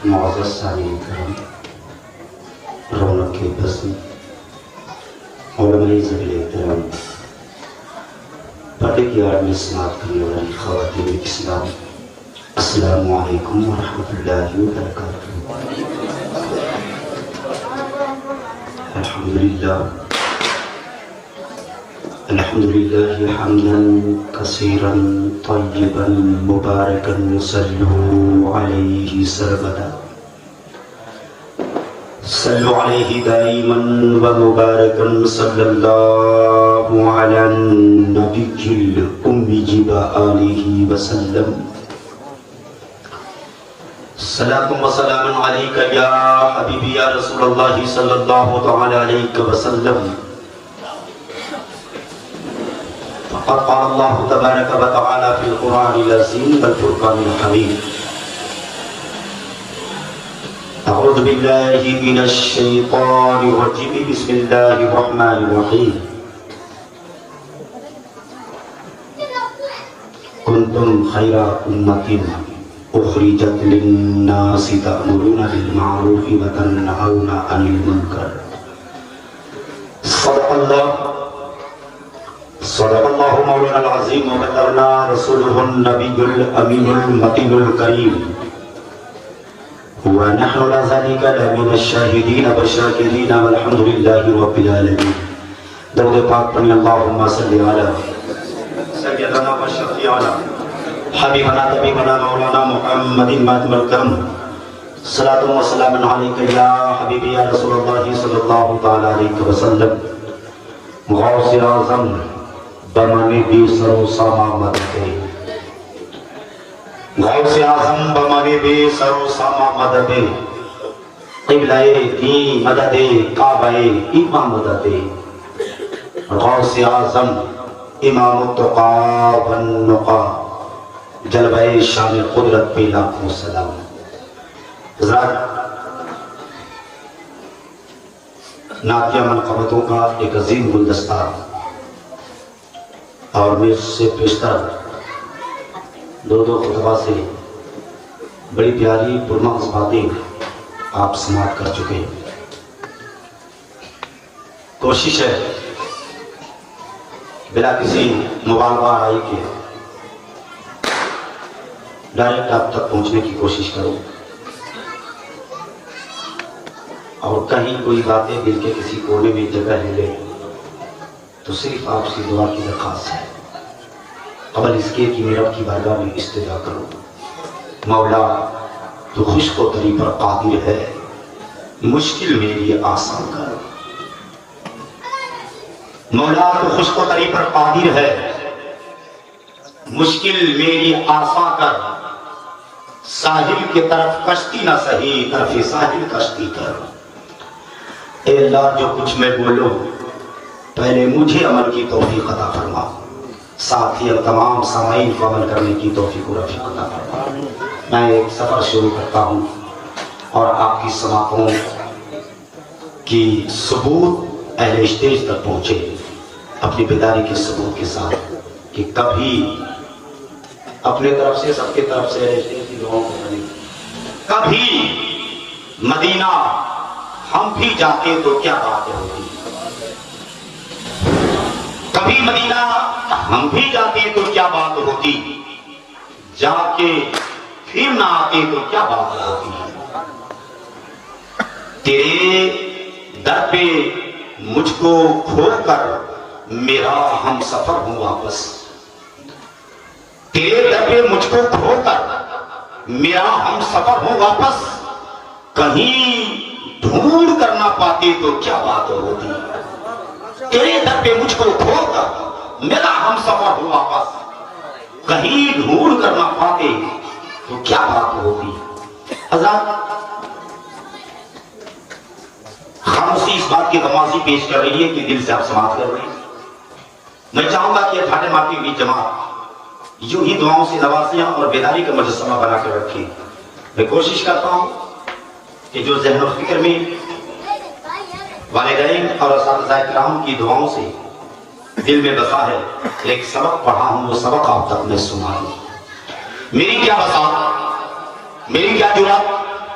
معزز سامعین کرام، رونق بزم، علماء ذویل احترام، پردے کی آڑ میں سماعت کرنے والی خواتین اسلام، السلام علیکم ورحمۃ اللہ وبرکاتہ۔ الحمدللہ حمدا کثیرا طیبا مبارکا صلوا علیہ سرمدا، صلوا علیہ دائما ومبارکا صلی اللہ علی النبی الأمی وآلہ وسلم۔ صلاة و سلام علیکہ یا حبیبی یا رسول اللہ صلی اللہ تعالی علیہ وسلم۔ فقد قال اللہ تبارک و تعالی فی القرآن العظیم والفرقان الحمید۔ اعوذ باللہ من الشیطان الرجیم، بسم اللہ الرحمن الرحیم۔ کنتم خیر امۃ اخرجت للناس تأمرون بالمعروف وتنہون عن المنکر۔ صدق اللہ مولانا العظیم وبلغنا رسولہ النبی الامین المتین الکریم، ونحن على ذلك لمن الشاہدین والشاکرین والحمد للہ رب العالمین۔ درود پاک پڑھیں، اللہم صلی علی سیدنا و شفیعنا حبیبنا طبیبنا مولانا محمد ماتم الکرم۔ صلاۃ و سلام علیکہ یا حبیبی یا رسول اللہ صلی اللہ تعالی علیہ وسلم۔ غوث اعظم بمانے be serve ساما مددے، Ghaus Azam بمانے be سرو ساما مددے، قبلہ دین مددے، کعبہ ایمان مددے، غوث اعظم امام التقا والنقا، جلوہ شان قدرت پہ لاکھوں سلام۔ حضرات، نعتیہ منقبتوں کا ایک عظیم گلدستہ اور میں اس سے پیشتر دو خطبہ سے بڑی پیاری پرمغز باتیں آپ سماعت کر چکے ہیں۔ کوشش ہے بلا کسی مبالغہ آرائی کے ڈائریکٹ آپ تک پہنچنے کی کوشش کروں، اور کہیں کوئی باتیں دل کے کسی کونے میں جگہ لے لے تو صرف آپ سے دعا کی درخواست ہے، قبل اس کے کہ میں رب کی بارگاہ میں استدعا کروں۔ مولا تو خشک و تری پر قادر ہے، مشکل میری آسان کر۔ مولا تو خشک و تری پر قادر ہے، مشکل میری آسان کر۔ ساحل کی طرف کشتی نہ سہی، طرف ساحل کشتی کر۔ اے اللہ، جو کچھ میں بولوں پہلے مجھے عمل کی توفیق عطا فرما، ساتھ ہی اب تمام سامعین کو عمل کرنے کی توفیق و رفیق عطا فرما۔ میں ایک سفر شروع کرتا ہوں اور آپ کی سماعتوں کی ثبوت اہل اسٹیج تک پہنچے، اپنی بیداری کے ثبوت کے ساتھ، کہ کبھی اپنے طرف سے سب کے طرف سے اہل اسٹیج کی دعاؤں کو کریں۔ کبھی مدینہ ہم بھی جاتے تو کیا باتیں ہوتی، کبھی مدینہ ہم بھی جاتے تو کیا بات ہوتی، جا کے پھر نہ آتے تو کیا بات ہوتی۔ تیرے در پہ مجھ کو کھو کر میرا ہم سفر ہوں واپس، تیرے در پہ مجھ کو کھو کر میرا ہم سفر ہوں واپس، کہیں ڈھونڈ کر نہ پاتے تو کیا بات ہوتی۔ تیرے در پہ مجھ کو کھو کر میرا ہم سفر ہو واپس، کہیں ڈھونڈ کر نہ پاتے تو کیا بات ہوتی۔ حضرات، خاموشی اس بات کی غمازی پیش کر رہی ہے کہ دل سے آپ سماعت کر رہے ہیں۔ میں چاہوں گا کہ ٹھاٹے مارتی ہوئی جماعت یوں ہی دعاؤں سے نوازیاں اور بیداری کا مجسمہ بنا کر رکھیں۔ میں کوشش کرتا ہوں کہ جو ذہن و فکر میں والدین اور اساتذہ کرام کی دعاؤں سے دل میں بسا ہے، ایک سبق پڑھا ہوں، وہ سبق آپ تک میں سنا ہوں۔ میری کیا بساط، میری کیا جرات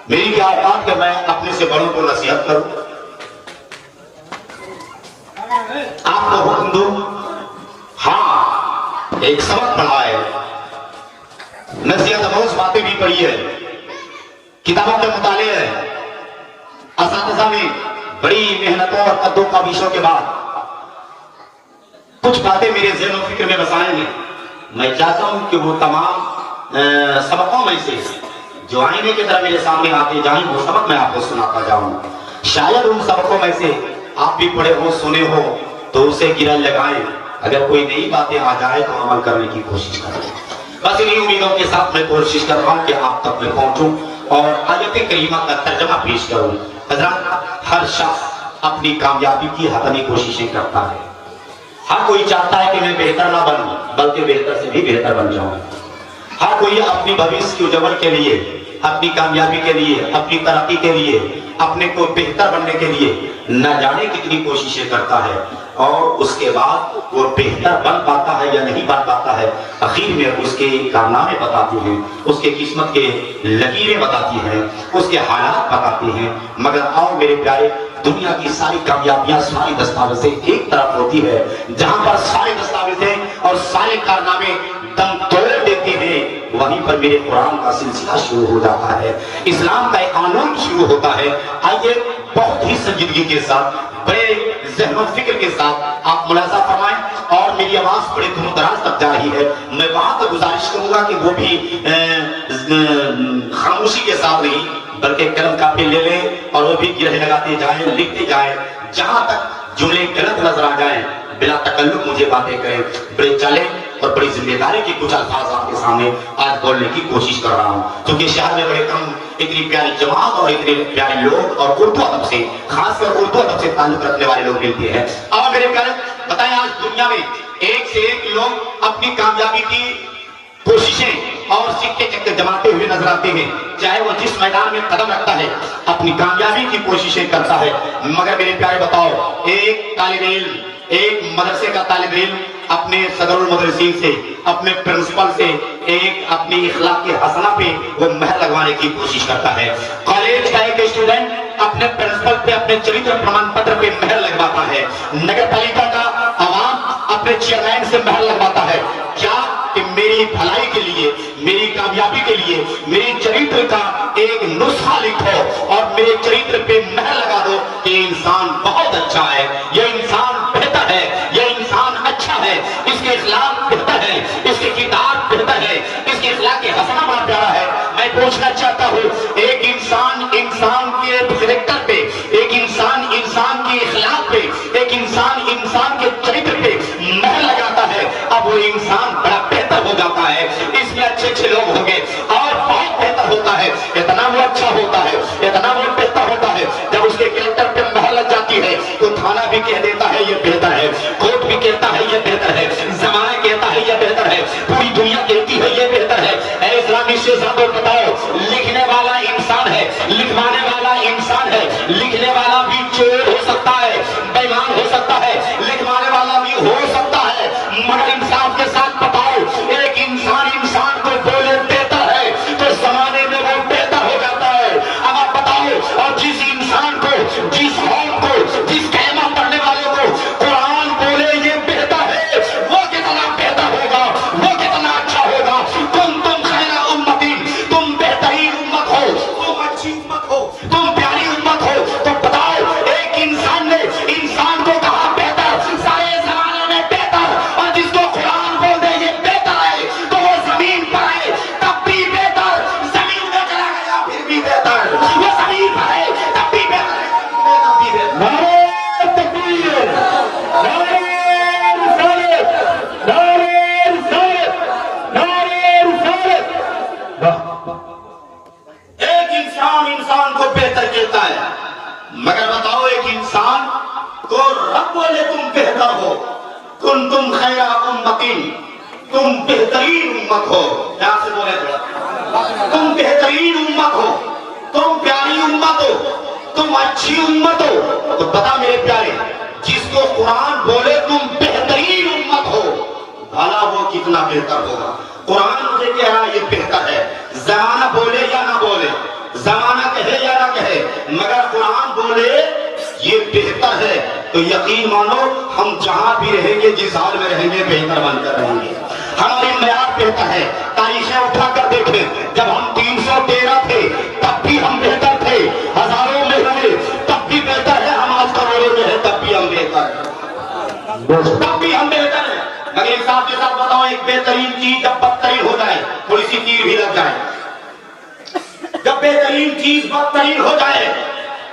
میری کیا اوقات کہ میں اپنے سے بڑوں کو نصیحت کروں، آپ کو حکم دوں؟ ہاں، ایک سبق پڑھا ہے، نصیحت بہت باتیں بھی پڑھی ہے، کتابوں کے مطالعے ہے، اساتذہ نے بڑی محنتوں اور قدو کاوشوں کے بعد کچھ باتیں میرے ذہن و فکر میں بسائیں گے۔ میں چاہتا ہوں کہ وہ تمام سبقوں میں سے جو آئینے کی طرح میرے سامنے آتے جائیں وہ سبق میں آپ کو سناتا جاؤں۔ شاید ان سبقوں میں سے آپ بھی پڑھے ہو، سنے ہو تو اسے گرہ لگائیں، اگر کوئی نئی باتیں آ جائے تو عمل کرنے کی کوشش کریں۔ بس انہی امیدوں کے ساتھ میں کوشش کر رہا ہوں کہ آپ تک میں پہنچوں اور آیت کریمہ کا ترجمہ پیش کروں۔ حضرات، ہر شخص اپنی کامیابی کی حتمی کوششیں کرتا ہے، ہر کوئی چاہتا ہے کہ میں بہتر نہ بنوں بلکہ بہتر سے بھی بہتر بن جاؤں۔ ہر کوئی اپنی بھویش کی اجڑ کے لیے، اپنی کامیابی کے لیے، اپنی ترقی کے لیے، اپنے کو بہتر بننے کے لیے نہ جانے کتنی کوششیں کرتا ہے، اور اس کے بعد وہ بہتر بن پاتا ہے یا نہیں بن پاتا ہے، آخر میں اس کے کارنامے بتاتے ہیں، اس کے قسمت کے لکیریں بتاتی ہیں، اس کے حالات بتاتے ہیں۔ مگر آؤ میرے پیارے، دنیا کی ساری کامیابیاں، ساری دستاویزیں ایک طرف ہوتی ہے، جہاں پر سارے دستاویزیں اور سارے کارنامے دم توڑ دیتے ہیں، وہیں پر میرے قرآن کا سلسلہ شروع ہو جاتا ہے، اسلام کا ایک قانون شروع ہوتا ہے۔ آئیے بہت ہی سنجیدگی کے ساتھ، بڑے ذہن و فکر کے ساتھ آپ ملاحظہ فرمائیں، اور میری آواز بڑے دور دراز تک جا رہی ہے، میں وہاں تک گزارش کروں گا کہ وہ بھی خاموشی کے ساتھ نہیں بلکہ قلم کاپی لے لیں اور وہ بھی گرہ لگاتے جائیں، لکھتے جائیں، جہاں تک جملے غلط نظر آ جائیں بلا تکلف مجھے باتیں کریں۔ بڑے چیلنج اور بڑی ذمہ داری کے کچھ الفاظ آپ کے سامنے آج بولنے کی کوشش کر رہا ہوں، کیونکہ شہر میں بڑے کم اتنی پیاری جماعت اور اتنے پیارے لوگ اور اردو ادب سے، خاص کر اردو ادب سے تعلق رکھنے والے لوگ ملتے ہیں۔ اور میرے پیارے بتائیں، آج دنیا میں ایک سے ایک لوگ اپنی کامیابی کی کوششیں اور سکے چکے جماتے ہوئے نظر آتے ہیں، چاہے وہ جس میدان میں قدم رکھتا ہے اپنی کامیابی کی کوششیں کرتا ہے۔ مگر میرے پیارے بتاؤ، ایک طالب علم، ایک مدرسے کا طالب علم اپنے صدر المدرسین سے، اپنے پرنسپل سے ایک اپنی اخلاق حسنہ پہ وہ مہر لگوانے کی کوشش کرتا ہے۔ کالج کا ایک اسٹوڈنٹ اپنے پرنسپل پہ، اپنے چریتر پرمان پتر پہ مہر لگواتا ہے۔ نگر پالیکا کا عوام اپنے چیئرمین سے مہر لگواتا ہے، کیا کہ میری بھلائی کے لیے، میری کامیابی کے لیے میری چریتر کا ایک نسخہ لکھو اور میرے چریتر پہ مہر لگا دو کہ یہ انسان بہت اچھا ہے، یہ انسان بہتر ہے، یہ انسان اچھا ہے، اس کے اخلاق بہتر ہے، اس کی کتاب بہتر ہے، اس کے اخلاق حسنہ بڑا پیارا ہے۔ میں پوچھنا چاہتا ہوں، ایک انسان کے کریکٹر پہ، ایک انسان کی اخلاق پہ، ایک انسان کے چریتر پہ مہر لگاتا ہے، اب وہ انسان بڑا بہتر ہو جاتا ہے، اس میں اچھے اچھے لوگ ہوں گے اور بہت بہتر ہوتا ہے، اتنا وہ اچھا ہوتا ہے، اتنا وہ بہتر ہوتا ہے، جب اس کے کریکٹر پہ مہر لگ جاتی ہے تو تھانہ بھی کہہ دیتا ہے یہ بہتر ہے، کورٹ بھی کہتا ہے یہ بہتر ہے، زمانہ کہتا ہے یہ بہتر ہے، پوری دنیا کہتی ہے یہ بہتر ہے۔ اے اسلامی شہزادوں بتاؤ، لکھنے والا انسان ہے، لکھوانے والا انسان ہے، لکھنے والا بھی چور ہو سکتا ہے، بے ایمان ہو سکتا ہے، لکھوانے والا بھی ہو سکتا ہے، مگر انصاف کے ساتھ بتاؤ، ایک انسان کو بولے بہتر ہے تو زمانے میں وہ بہتر ہو جاتا ہے۔ اب آپ بتاؤ، اور جس انسان کو، جس قوم کو، جس کلمہ پڑھنے والے کو قرآن بولے یہ بہتر ہے، وہ کتنا بہتر ہوگا، وہ کتنا اچھا ہوگا۔ تم خیر امتی، تم بہترین امت ہو، تم اچھی امت ہو، تم پیاری امت ہو، تو بتاؤ ایک انسان نے انسان کو کہا بہتر، سارے زمانے میں بہتر، اور جس کو قرآن بول دے یہ بہتر ہے تو وہ زمین پر ہے تب بھی بہتر، زمین میں چلا گیا پھر بھی بہتر، وہ زمین پر ہے تب بھی بہتر ہے، تب بھی بہتر۔ نعرہ تکبیر، نعرہ رسالت، نعرہ رسالت، نعرہ رسالت۔ ایک انسان کو بہتر کہتا ہے، مگر بتاؤ ایک انسان کو رب بولے تم بہتر ہو، کنتم خیر امتین، تم بہترین امت ہو، یہاں سے بولے تھوڑا، تم بہترین امت ہو، تم پیاری امت ہو، تم اچھی امت ہو، تو بتا میرے پیارے، جس کو قرآن بولے تم بہترین امت ہو، بھلا وہ کتنا بہتر ہوگا۔ قرآن مجھے کہہ رہا یہ بہتر ہے، زمانہ بولے یا نہ بولے، زمانہ کہے بہتر ہے تو یقین مانو ہم جہاں بھی رہیں گے جس حال میں رہیں گے بہتر بن کر رہیں گے. ہماری معیار بہتر ہے. تاریخیں اٹھا کر دیکھیں, جب ہم 313 تھے تب بھی ہم بہتر تھے, ہزاروں میں ہوئے تب بھی بہتر ہے, ہم آج کروڑوں میں ہے تب بھی ہم بہتر ہیں, تب بھی ہم بہتر ہیں. مگر انصاف کے ساتھ بتاؤ, ایک بہترین چیز جب بدترین ہو جائے تھوڑی سی تیر بھی لگ جائے, جب بہترین چیز بدترین ہو جائے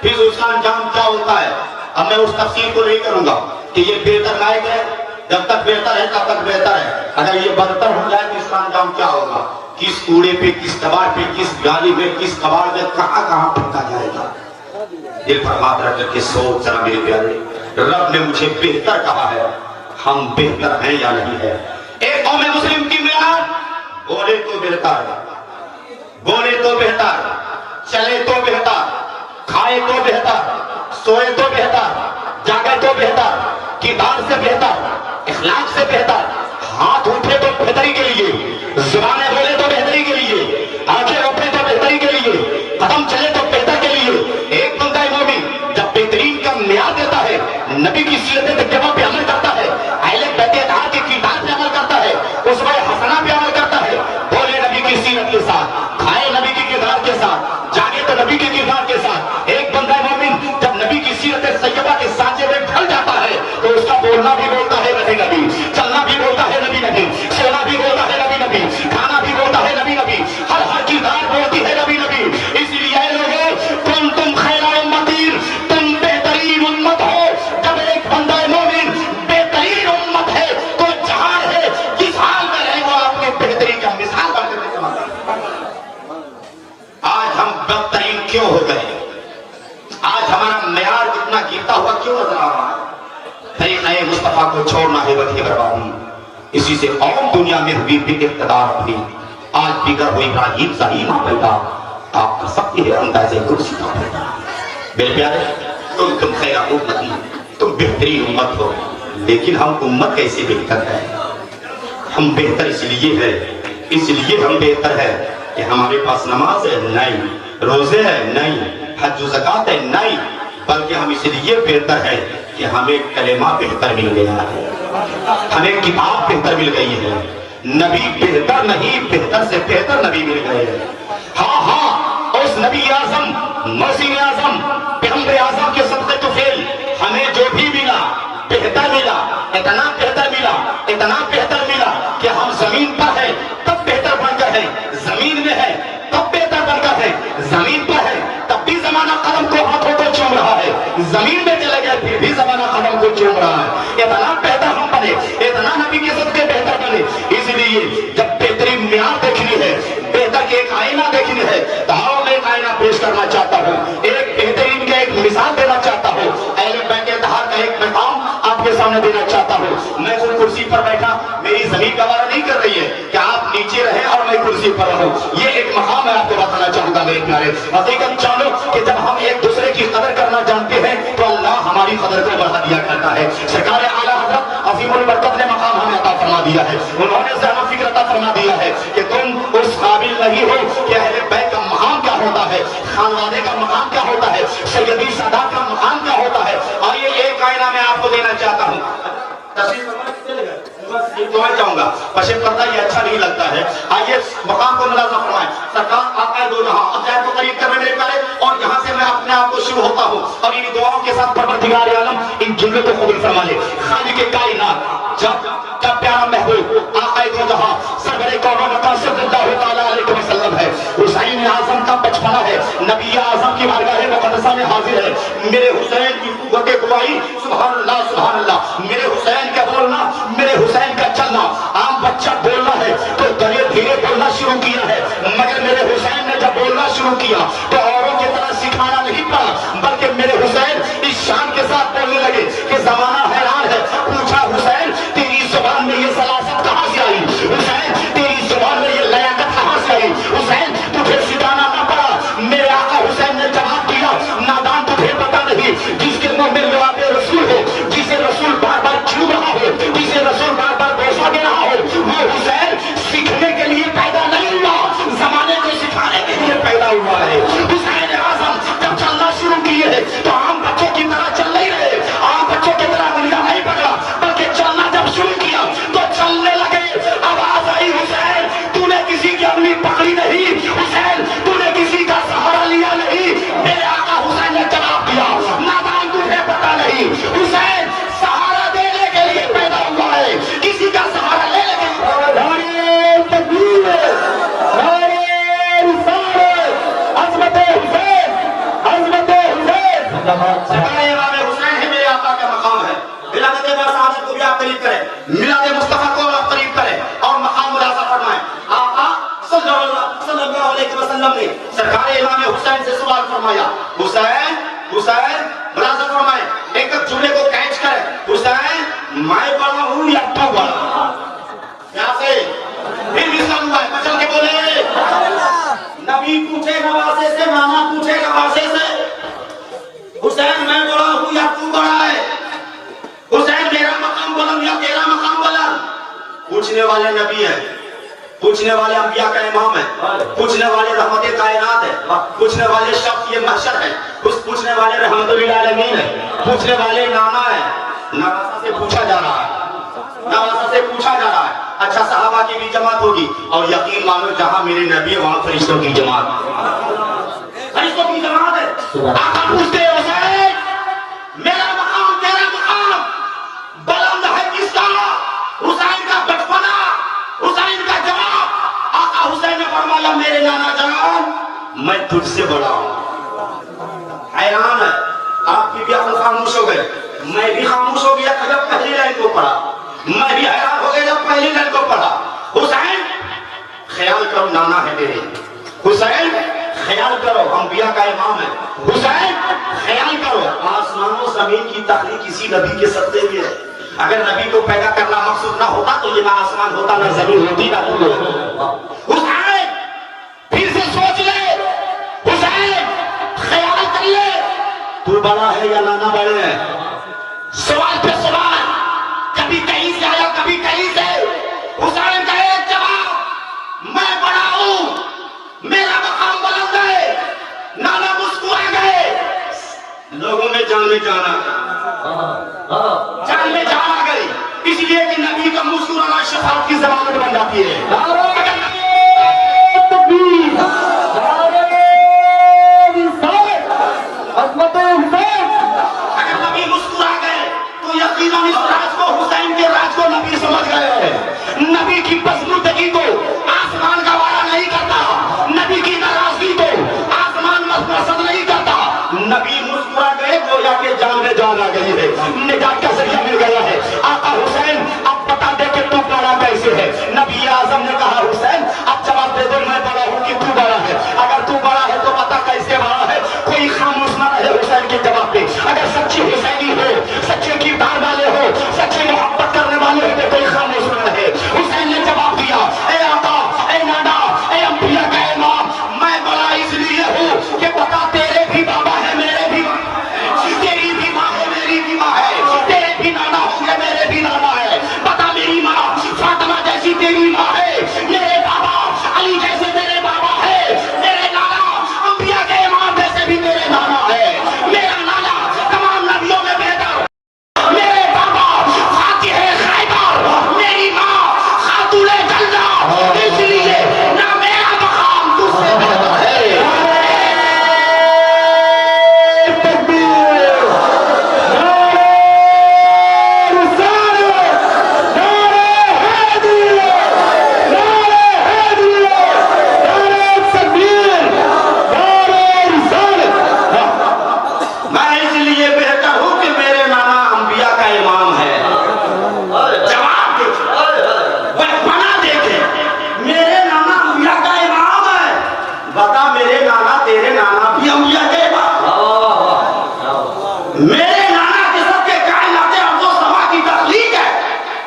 پھر اس کا انجام کیا ہوتا ہے. اب میں اس تفصیل کو نہیں کروں گا کہ یہ بہتر لائق ہے, جب تک بہتر ہے تب تک بہتر ہے. اگر یہ بدتر ہو جائے تو اس کا انجام کیا ہوگا, کس کوڑے پہ, کس کباڑ پہ, کس گالی میں, کس کباڑ میں کہاں کہاں پھینکا جائے گا. دل پر ہاتھ رکھ کر کے سوچ ذرا میرے پیارے, رب نے مجھے بہتر کہا ہے, ہم بہتر ہیں یا نہیں ہے. ایک قوم مسلم کی معیار بولے تو بہتر, بولے تو بہتر, چلے تو بہتر, کھائے تو بہتر, سوئے تو بہتر, جاگے تو بہتر, کردار سے بہتر, اخلاق سے بہتر, ہاتھ اٹھے تو بہتری کے لیے, زبانیں بولے تو بہتری کے لیے, آنکھیں اٹھے تو بہتری کے لیے, قدم چلے تو بہتر کے لیے. ایک بندہ مومن جب بہترین کا معیار دیتا ہے, نبی کی سیرت طیبہ پہ عمل کرتا ہے, اہل بیت اطہار کے کردار پہ عمل کرتا ہے, اسوہ حسنہ پہ عمل کرتا ہے, بولے نبی کی سیرت کے ساتھ, کھائے نبی کے کردار کے ساتھ, جاگے تو نبی کے کردار کے ساتھ. ایک بندہ مومن جب نبی کی سیرت طیبہ کے سانچے میں ڈھل جاتا ہے تو اس کا بولنا بھی بولتا ہے نبی نبی, چلنا بھی بولتا ہے نبی نبی, سونا بھی بولتا ہے نبی نبی, کھانا بھی بولتا ہے نبی نبی, ہر کردار بولتی ہے نبی نبی. اس لیے اے لوگوں, تم خیر امتین, تم بہترین امت ہو. جب ایک بندہ مومن بہترین امت ہے تو جہاں ہے جس حال میں رہے وہ آپ نے بہترین کا مثال بن کر دکھاتا. آج ہم بدترین کیوں ہو گئے, آج ہمارا معیار اتنا گرتا ہوا کیوں نظر آ رہا ہے. طریقہ مصطفیٰ کو چھوڑنا ہے وقت بربادی, اسی سے قوم دنیا میں ہوئی بھی اقتدار اپنی. آج بگر ہوئی ابراہیم ظہیم پیدا, آپ کر سکتی ہے اندازے کرسی کا پیدا. میرے پیارے, تم خیر امتی, تم بہترین امت ہو, لیکن ہم امت کیسے بہتر ہے. ہم بہتر اس لیے ہے, اس لیے ہم بہتر ہے کہ ہمارے پاس نماز ہے نہیں, روزے ہے نہیں, حج و زکات ہے نہیں, بلکہ ہم اس لیے بہتر ہے کہ ہمیں کلمہ بہتر مل گیا ہے, ہمیں کتاب بہتر مل گئی ہے, نبی بہتر نہیں بہتر سے بہتر نبی مل گئے ہیں. ہاں اس نبی اعظم, مسیح اعظم, پیغمبر اعظم کے صدقے تو فیل ہمیں جو بھی ملا بہتر ملا, اتنا بہتر ملا, اتنا بہتر ملا کہ ہم زمین پر ہیں تب بہتر بن کر ہیں, زمین میں ہے تب بہتر بن کر ہیں, زمین پر ہے تب بھی زمانہ قدم کو ہاتھوں کو چوم رہا ہے, زمین میں چلے گئے پھر بھی زمانہ قدم کو چوم رہا ہے. اتنا بہتر ہم بنے, اتنا نبی کے صدقے بہتر بنے. اس لیے جب بہترین معیار دیکھنی ہے, بہتر کے ایک آئینہ دیکھنی ہے, تو آؤ میں ایک آئینہ پیش کرنا چاہتا ہوں, ایک بہترین کا ایک مثال دینا چاہتا ہوں, اہل بیت اطہار کا ایک مقام آپ کے سامنے دینا چاہتا ہوں. میں کوئی کرسی پر بیٹھا, میری زمین گوارا نہیں کر رہی ہے کہ آپ نیچے رہیں اور میں کرسی پر رہوں. یہ ایک مقام میں آپ کو بتانا چاہوں گا میرے پیارے. حقیقت جانو کہ جب ہم ایک دوسرے کی قدر کرنا جانتے ہیں تو اللہ ہماری قدر کو بڑھا دیا کرتا ہے. سرکار اعلیٰ حضرت عظیم البرکت نے مقام ہمیں عطا فرما دیا ہے, انہوں نے ذہن و فکر عطا فرما دیا ہے کہ تم اس قابل نہیں ہو کہ اہل بیت کا مقام کیا ہوتا ہے, خانوادے کا مقام کیا ہوتا ہے, سیدی سادات کا مقام کیا ہوتا ہے. اور یہ ایک آئینہ میں آپ کو دینا چاہتا ہوں. دعائیں چاہوں گا, پشے پردہ یہ اچھا نہیں لگتا ہے. آئیے مقام کو ملازمہ فرمائیں. سرکار آقا دو جہاں عجائب کو قریب کرنے میرے پیارے, اور یہاں سے میں اپنے آپ کو شروع ہوتا ہوں اور ان دعاؤں کے ساتھ پروردگار عالم ان جملوں کو قبول فرما لے. خالق کائنات جب پیارا محبوب آقا دو جہاں سرور کون و مکان صلی اللہ تعالیٰ علیہ وسلم ہے, حسین اعظم کا بچپنا ہے, نبی اعظم کی بارگاہ مقدسہ میں حاضر ہے. میرے حسین کی قوت گواہی سبحان اللہ سبحان اللہ, میرے حسین کا بولنا, میرے حسین کا چلنا. عام بچہ بولنا ہے تو دھیرے دھیرے بولنا شروع کیا ہے, مگر میرے حسین نے جب بولنا شروع کیا تو اوروں کی طرح سکھانا نہیں پڑا, بلکہ میرے حسین اس شان کے ساتھ بولنے لگے کہ زمانہ حیران ہے. پوچھا حسین تیری زبان میں یہ سلاست کہاں سے آئی, حسین تیری زبان میں یہ لیاقت کہاں سے آئی, حسین تجھے سکھانا نہ پڑا. میرے آقا حسین نے جواب دیا, نادان تجھے پتا نہیں, جس کے منہ میں لعاب رسول ہو, جسے رسول بار بار چھو رہا ہو, جسے رسول بار بار بوسہ دے رہا ہو, وہ حسین سیکھنے کے لیے پیدا نہیں ہوا, زمانے کو سکھانے کے لیے پیدا ہوا ہے. وسلم نے سرکار امام حسین سے سوال فرمایا، حسین حسین ملازم فرمائے ایک جملے کو کیچ کرے، حسین میں بڑا ہوں یا تو بڑا؟ یہاں سے پھر بھی سن ہوا ہے، بچل کے بولے نبی پوچھے نواسے سے، نانا پوچھے نواسے سے، حسین میں بڑا ہوں یا تو بڑا ہے؟ حسین میرا مقام بلند یا تیرا مقام بلند؟ پوچھنے والے نبی ہیں، پوچھنے والے انبیاء کا امام ہے، پوچھنے والے رحمت کائنات ہے، پوچھنے والے شخص یہ محشر ہے، پوچھنے والے رحمت للعالمین ہے، پوچھنے والے نانا ہے، نواسا سے پوچھا جا رہا ہے، نواسا سے پوچھا جا رہا ہے۔ اچھا صحابہ کی بھی جماعت ہوگی، اور یقین مانو جہاں میرے نبی ہے وہاں فرشتوں کی جماعت، فرشتوں کی جماعت ہے۔ آقا پوچھتے ہیں حسین میرا مقام تیرا مقام بلند ہے کس کا؟ حسین کا بچپنا، حسین کا جواب، آقا حسین نے فرمایا میرے نانا جان میں تجھ سے بڑا ہوں۔ حیران ہے، آپ کی بھی عقل خاموش ہو گئے، میں بھی خاموش ہو گیا جب پہلی لائن کو پڑھا، میں بھی حیران ہو گیا جب پہلی لائن کو پڑھا۔ حسین خیال کرو نانا ہے میرے، حسین خیال کرو انبیاء کا امام ہے، حسین خیال کرو آسمان و زمین کی تخلیق کسی نبی کے صدقے میں ہے۔ اگر نبی کو پیدا کرنا مقصود نہ ہوتا تو یہ نہ آسمان ہوتا نہ زمین ہوتی نہ تو حسین پھر سے سوچ لے، حسین خیال کر لے تو بڑا ہے یا نانا بڑے ہیں؟ سوال پہ سوال، کبھی کہیں سے آیا کبھی کہیں سے۔ حسین کا ایک جواب میں بڑا ہوں، میرا مقام بلند ہے۔ نانا مسکرا گئے، لوگوں میں جان میں جانا جان میں جان آ گئی، اس لیے کہ نبی کا مسکرانا شفاعت کی ضمانت بن جاتی ہے۔ اگر نبی مسکرا گئے تو یقیناً اس راز کو، حسین کے راز کو نبی سمجھ گئے ہیں۔ نبی کی پسندگی کو آسمان کا وعدہ نہیں کرتا، نبی کی ناراضگی کو آسمان پسند نہیں کرتا۔ نبی مسکرا گئے گویا کہ جان میں جان آ گئی ہے، نجات کا ذریعہ مل گیا ہے۔ آقا حسین اب بتا دے کہ تو بڑا کیسے ہے؟ نبی اعظم نے کہا حسین اب جواب دے دو میں بڑا ہوں کہ تو بڑا ہے؟ اگر تو بڑا ہے تو بتا کیسے بڑا ہے؟ کوئی خاموش نہ رہے حسین کے جواب پہ۔ اگر سچے حسینی ہو، سچے کردار والے ہو، سچے محبت کرنے والے ہو تو کوئی خاموش نہ رہے۔ حسین نے جواب دیا اے آقا، اے نانا، اے انبیاء کا امام، میں بڑا اس لیے ہوں کہ بتا تیرے بھی بابا ہے میرے بھی بابا ہے، تیری بھی ماں ہے میری بھی ماں ہے، تیرے بھی نانا ہوں گے میرے بھی نانا ہے۔ بتا میری ماں فاطمہ جیسی تیری ماں ہے، میرے بابا علی جیسے میرے بابا ہے، میرے نانا انبیاء کے امام جیسے بھی میرے نانا ہے، میرا نانا تمام نبیوں میں بہتر، میرے بابا فاتح خیبر، میری ماں خاتون جنہ، اس لیے نہ میرا مقام تجھ سے بہتر ہے۔ میرے نانا کے سب کے کائنات ارض و سما کی تخلیق ہے،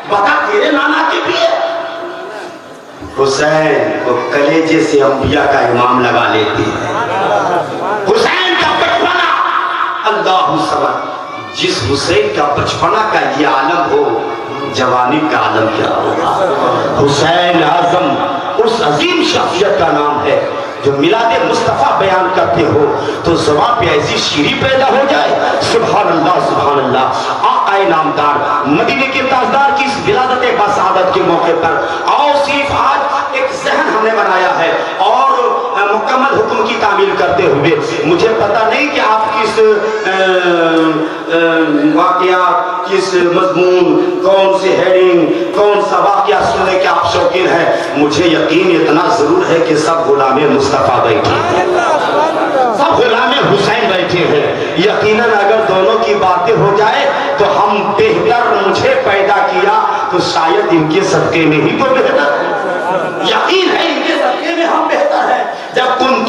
بتا تیرے نانا کی بھی ہے۔ حسین کو کلیجے سے انبیاء کا امام لگا لیتے ہیں۔ حسین کا بچپنا اللہ صبر، جس حسین کا بچپنا کا یہ عالم ہو جوانی کا عالم کیا ہوگا۔ حسین اعظم اس عظیم شخصیت کا نام ہے جو میلاد مصطفیٰ بیان کرتے ہو تو زبان پہ ایسی شیری پیدا ہو جائے، سبحان اللہ سبحان اللہ۔ آقا نامدار مدینے کے تاجدار کی اس ولادت بسعادت کے موقع پر آؤ صرف آج ایک ذہن ہم نے بنایا ہے اور مکمل حکم کی تعمیل کرتے ہوئے مجھے پتہ نہیں کہ آپ کس واقعہ، کس مضمون، کون سی ہیڈنگ، کون سا واقعہ سننے کے آپ شوقین ہیں۔ مجھے یقین اتنا ضرور ہے کہ سب غلام مصطفیٰ بیٹھے ہیں، سب غلام حسین بیٹھے ہیں۔ یقیناً اگر دونوں کی باتیں ہو جائے تو ہم بہتر، مجھے پیدا کیا تو شاید ان کے صدقے میں ہی تو بہتر، یقین ہے ان کے صدقے میں ہم بہتر ہیں۔ جب تم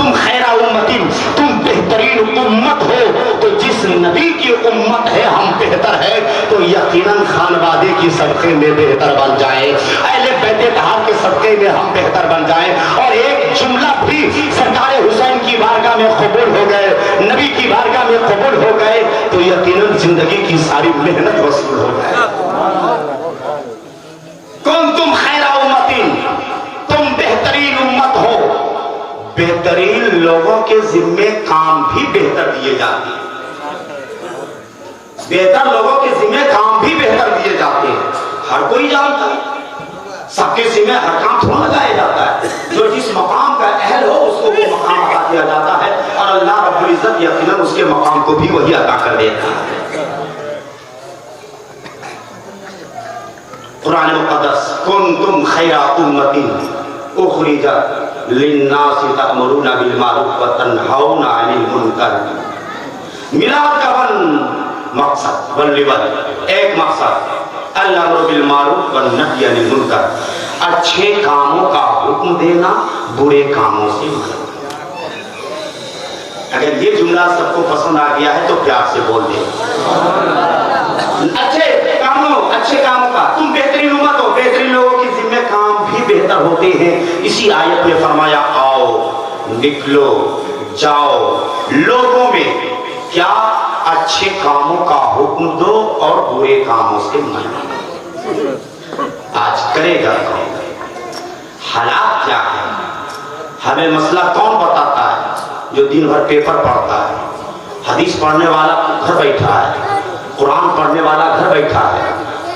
کی امت ہے ہم بہتر ہے تو یقیناً خانوادے کی صدقے میں بہتر بن جائیں، اہل بیت طاہر کے صدقے میں ہم بہتر بن جائیں، اور ایک جملہ بھی سرکار حسین کی بارگاہ میں قبول ہو گئے، نبی کی بارگاہ میں قبول ہو گئے تو یقیناً زندگی کی ساری محنت وصول ہو جائے۔ کنتم خیر امت، تم بہترین امت ہو۔ بہترین لوگوں کے ذمے کام بھی بہتر دیے جاتے ہیں، بہتر لوگوں کے ذمے کام بھی بہتر دیے جاتے ہیں۔ ہر کوئی جانتا ہے سب کے ذمے ہر کام تھوڑا لگایا جاتا ہے، جو جس مقام کا اہل ہو اس کو وہ مقام عطا کیا جاتا ہے، اور اللہ رب العزت یقیناً اس کے مقام کو بھی وہی عطا کر دیتا ہے۔ قرآن مقدس کنتم خیر امت اخرجت للناس تأمرون بالمعروف وتنہون عن المنکر، میلاد کا مقصد ایک مقصد الامر بالمعروف والنہی عن المنکر، اچھے کاموں کا حکم دینا، برے کاموں سے منع۔ اگر یہ جملہ سب کو پسند آ گیا ہے تو پیار سے بول دیں اچھے کاموں کا، تم بہترین امت ہو، بہترین لوگوں کی ذمہ کام بھی بہتر ہوتے ہیں۔ اسی آیت میں فرمایا آؤ نکلو جاؤ لوگوں میں، کیا اچھے کاموں کا حکم دو اور برے کاموں سے منع۔ آج کرے گا کون؟ حالات کیا ہے؟ ہمیں مسئلہ کون بتاتا ہے؟ جو دن بھر پیپر پڑھتا ہے، حدیث پڑھنے والا گھر بیٹھا ہے، قرآن پڑھنے والا گھر بیٹھا ہے،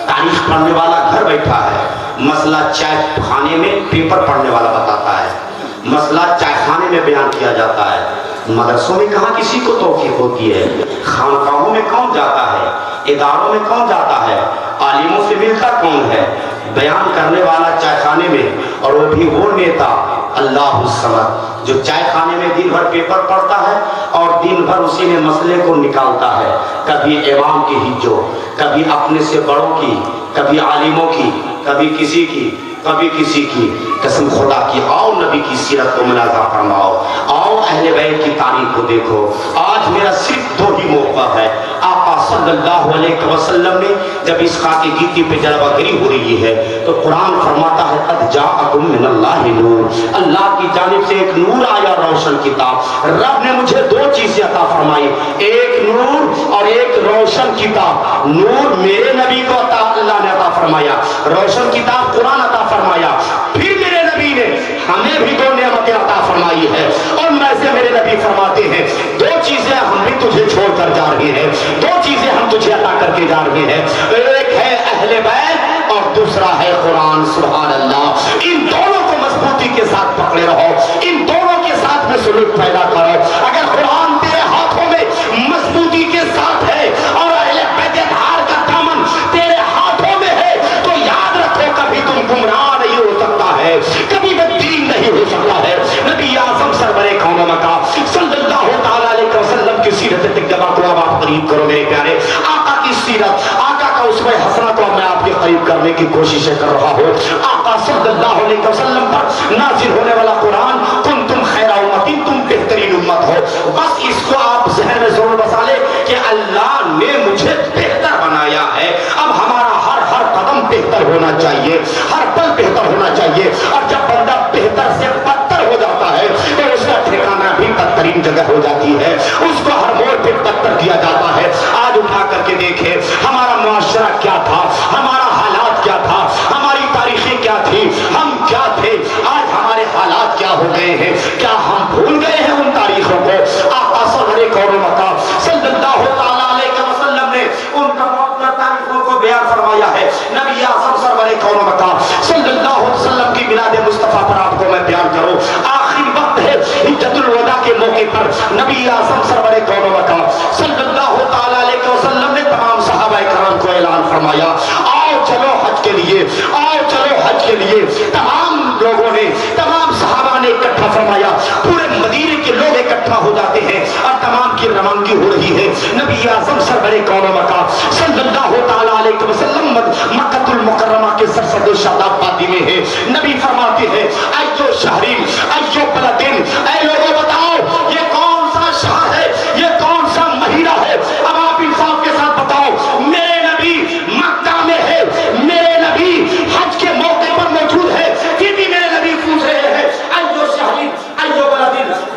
تاریخ پڑھنے والا گھر بیٹھا ہے۔ مسئلہ چائے کھانے میں پیپر پڑھنے والا بتاتا ہے، مسئلہ چائے کھانے میں بیان کیا جاتا ہے۔ مدرسوں میں کہاں کسی کو توفیق ہوتی ہے؟ خانقاہوں میں کون جاتا ہے؟ اداروں میں کون جاتا ہے؟ عالموں سے ملتا کون ہے؟ بیان کرنے والا چائے خانے میں، اور وہ بھی وہ نیتا اللہ الصمد جو چائے خانے میں دن بھر پیپر پڑھتا ہے اور دن بھر اسی میں مسئلے کو نکالتا ہے، کبھی امام کی ہجو، کبھی اپنے سے بڑوں کی، کبھی عالموں کی، کبھی کسی کی، کبھی کسی کی۔ قسم خدا کی، آؤ نبی کی سیرت کو ملاحظہ فرماؤ، آؤ اہل بیت کی تاریخ کو دیکھو۔ آج میرا صرف دو ہی موقع ہے۔ آقا صلی اللہ علیہ وسلم نے جب اس خاک گیتی پہ جلوہ گری ہو رہی ہے تو قرآن فرماتا ہے قد جاءکم من اللہ نور، اللہ کی جانب سے ایک نور آیا، روشن کتاب۔ رب نے مجھے دو چیزیں عطا فرمائی، ایک نور اور ایک روشن کتاب۔ نور میرے نبی کو اللہ نے عطا فرمایا، روشن کتاب قرآن عطا فرمایا۔ پھر میرے نبی نے ہمیں بھی دو نعمتیں عطا فرمائی ہے، اور میں سے میرے نبی فرماتے ہیں دو چیزیں ہم بھی تجھے چھوڑ کر جا رہے ہیں، دو چیزیں ہم تجھے عطا کر کے جا رہے ہیں، ایک ہے اہل بیت اور دوسرا ہے قرآن۔ سبحان اللہ، ان دونوں کو مضبوطی کے ساتھ پکڑے رہو، ان دونوں کے ساتھ میں سلوک پیدا کرو۔ اگر قرآن تیرے ہاتھوں میں مضبوطی کے ساتھ ہے اور اہل بیت طاہر کا دامن تیرے ہاتھوں میں ہے تو یاد رکھو کبھی تم گمراہ نہیں ہو سکتا ہے، کبھی بددین نہیں ہو سکتا ہے۔ نبی اعظم سرور کون و مکان صلی اللہ تعالی علیہ وسلم کی سیرت تجربہ کو اب آپ قریب کرو میرے پیارے۔ آقا کی سیرت، آقا کا اسوہ حسنہ کو میں آپ کے قریب کرنے کی کوششیں کر رہا ہوں۔ آقا صلی اللہ علیہ وسلم پر نازل ہونے والا قرآن کنتم خیر امت، تم بہترین امت ہو، بس اس کو آپ ذہن میں ضرور بسا لیں کہ اللہ نے مجھے بہتر بنایا ہے۔ اب ہمارا ہر قدم بہتر ہونا چاہیے، ہر پل بہتر ہونا چاہیے، اور جب بندہ بہتر سے بدتر ہو جاتا ہے تو اس کا ٹھکانہ بھی بدترین جگہ ہو جاتی ہے، اس کو ہر موڑ پہ بدتر دیا جاتا ہے۔ آج اٹھا کر کے دیکھیں ہمارا معاشرہ کیا تھا، ہمارا حالات کیا تھا، ہماری تاریخیں کیا تھی، ہم کیا تھے، آج ہمارے حالات کیا ہو گئے ہیں۔ کیا ہم بھول گئے ہیں ان تاریخوں کو؟ آقا صلی اللہ علیہ وسلم نے ان تمام تاریخوں کو بیان فرمایا ہے۔ نبی اعظم سرور کون و مکان صلی اللہ علیہ وسلم کی میلاد مصطفیٰ پر آپ کو میں بیان کروں۔ آخری وقت ہے حجۃ الوداع کے موقع پر نبی اعظم سرور کون و مکان صلی اللہ تعالی علیہ وسلم نے تمام صحابہ کرام کو اعلان فرمایا آؤ چلو حج کے لیے، آؤ چلو حج کے لیے۔ تمام لوگوں نے، تمام صحابہ نے اکٹھا فرمایا، پورے مدینے کے لوگ اکٹھا ہو جاتے ہیں اور تمام کی روانگی ہو رہی ہے۔ نبی اعظم سرور کون و مکان صلی اللہ تعالی علیہ وسلم مکہ المکرمہ کے سرسد شاداب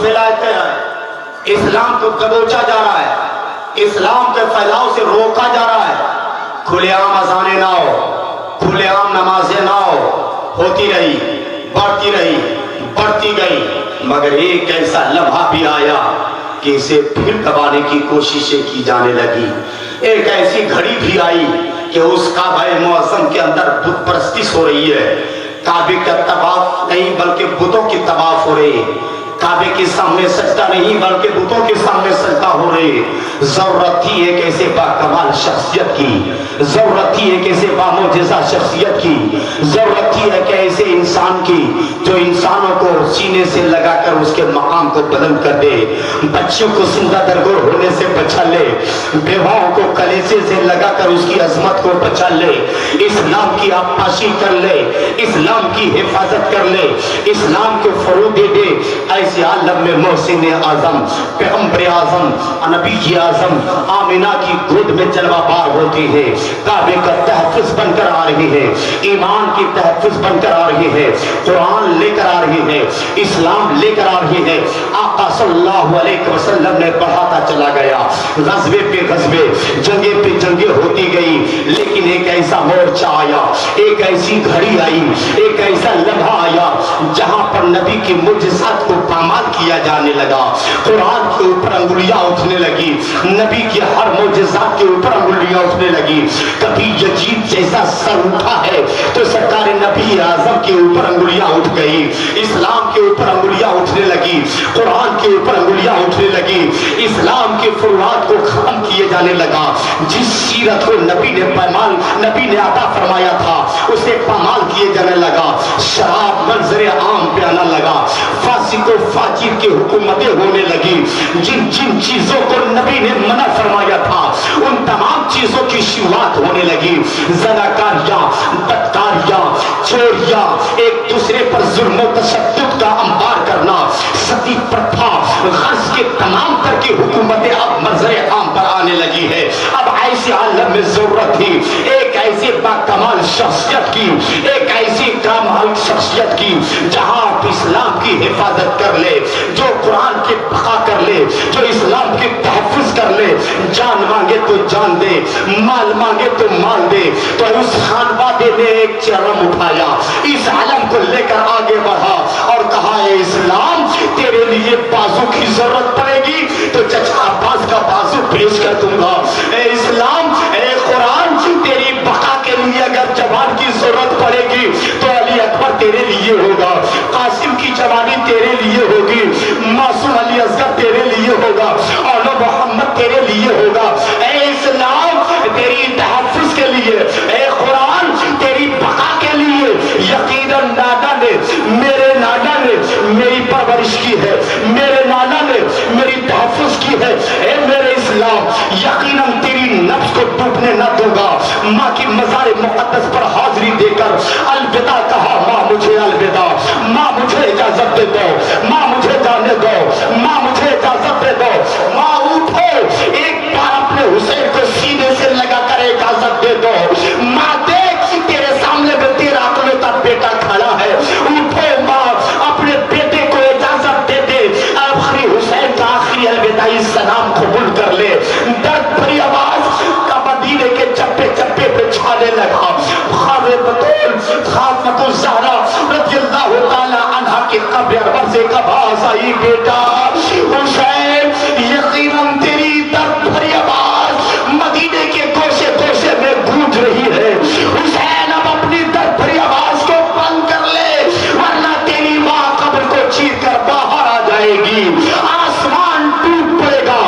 پھیلاتے ہیں، اسلام کو دبوچا جا رہا ہے، اسلام کے پھیلاؤ سے روکا جا رہا ہے۔ کھلے عام اذانیں نہ ہو، کھلے عام نمازیں نہ ہوتی رہی، بڑھتی رہی، بڑھتی گئی، مگر ایک ایسا لمحہ بھی آیا کہ اسے پھر دبانے کی کوششیں کی جانے لگی۔ ایک ایسی گھڑی بھی آئی کہ اس کعبہ معظم کے اندر بت پرستش ہو رہی ہے۔ کعبے کا طواف نہیں بلکہ بتوں کی طواف ہو رہی ہے، کعبے کے سامنے سجدہ نہیں بلکہ بتوں کے سامنے سجدہ ہو رہی ہے۔ ضرورت تھی ایک ایسے باکمال شخصیت کی، ضرورت تھی ایک ایسے بامعجزہ شخصیت کی، ضرورت تھی ایک ایسے انسان کی جو انسانوں کو سینے سے لگا کر اس کے مقام کو بلند کر دے، بچوں کو زندہ درگور ہونے سے بچا لے، بیواؤں کو کلیجے سے لگا کر اس کی عظمت کو بچا لے، اسلام کی آبپاشی کر لے، اسلام کی حفاظت کر لے، اسلام کو فروغ دے دے۔ ایسے عالم میں محسن اعظم، پیغمبر اعظم، نبی اعظم آمینہ کی گود میں جلوہ بار ہوتی ہے، کعبے کا تحفظ بن کر آ رہی ہے، ایمان کی تحفظ بن کر آ رہی ہے، قرآن لے کر آ رہی ہے، اسلام لے کر آ رہی ہے۔ آقا صلی اللہ علیہ وسلم نے بڑھاتا چلا گیا، غزوے پہ غزوے، جنگیں پہ جنگیں ہوتی گئی، لیکن ایک ایسا مورچہ آیا، ایک ایسی گھڑی آئی، ایک ایسا لمحہ آیا جہاں پر نبی کی معجزات کو پامال کیا جانے لگا، قرآن کے اوپر انگلیاں اٹھنے لگی، نبی کی ہر معجزات کے اوپر انگلیاں اٹھنے لگی۔ کبھی یزید جیسا سر اٹھا ہے تو سرکار نبی اعظم کے اوپر انگلیاں اٹھ گئی، اسلام کے اوپر انگلیاں اٹھنے لگی، قرآن کے اوپر انگلیاں اٹھنے لگی، اسلام کے فروعات کو ختم کیے جانے لگا۔ جس سیرت کو نبی نے عطا فرمایا تھا اسے پامال کیے جانے لگا، شراب منظر عام پہ آنا لگا، فاسق و فاجر کی حکومتیں ہونے لگی، جن جن چیزوں کو نبی نے منع فرمایا تھا ان تمام چیزوں کی شروعات ہونے لگی، زناکاریاں، بدکاریاں، چوریاں، ایک دوسرے پر ظلم و تشدد کا انبار کرنا، ستی پرتھا، غرض کے تمام تر کی حکومتیں اب منظر عام پر آنے لگی ہے۔ اب ایسے عالم میں ضرورت تھی ایک ایسے باکمال شخصیت کی، ایک ایسی کامل شخصیت کی جہاں آپ اسلام کی حفاظت کر لے، جو قرآن کی بقا کر لے، جو اسلام کی تحفظ کر لے، جان مانگے تو جان دے، مال مانگے تو مال دے۔ تو اس خانوادے نے ایک چرم اٹھایا، اس عالم کو لے کر آگے بڑھا اور کہا اے اسلام تیرے لیے بازو کی ضرورت پڑے گی تو چچا عباس کا بازو پیش کر دوں گا، اے اسلام، اے قرآن تیری بقا کے لیے اگر جوان کی ضرورت پڑے گی تو علی اکبر تیرے لیے ہوگا، قاسم کی جوانی تیرے لیے ہوگی، معصوم علی اصغر تیرے لیے ہوگا، اور محمد تیرے لیے ہوگا۔ اے اسلام تیری تحفظ کے لیے، اے قرآن تیری بقا کے لیے، یقیناً نانا نے، میرے نانا نے میری پرورش کی ہے، میرے نانا نے میری تحفظ کی ہے، اے میرے اسلام یقیناً تیری نفس کو ڈوبنے نہ دوں گا۔ ماں کی مزار مقدس پر حاضری دے کر الوداع کہا، ماں مجھے الوداع، ماں مجھے اجازت دے دو، ماں مجھے جانے دو، ماں مجھے اجازت دے دو۔ ماں اٹھو، ایک بار اپنے حسین کو سینے سے لگا کر اجازت دے دو۔ ماں دیکھ تیرے سامنے میں تیرا اکلوتا بیٹا کھڑا ہے، اٹھو ماں اپنے بیٹے کو اجازت دے دے، آخری حسین کا آخری الوداعی سلام قبول کر لے۔ درد بھری آواز کا مدینے کے چپے چپے پہ چھانے لگا۔ خاوے بطول خاتمۃ الزہرا رضی اللہ تعالی عنہ کی قبر انور سے آواز آئی، بیٹا حسین یقیناً تیری درد بھری آواز مدینے کے گوشے گوشے میں گونج رہی ہے۔ حسین اب اپنی درد بھری آواز کو بند کر لے ورنہ تیری ماں قبر کو چیر کر باہر آ جائے گی، آسمان ٹوٹ پڑے گا،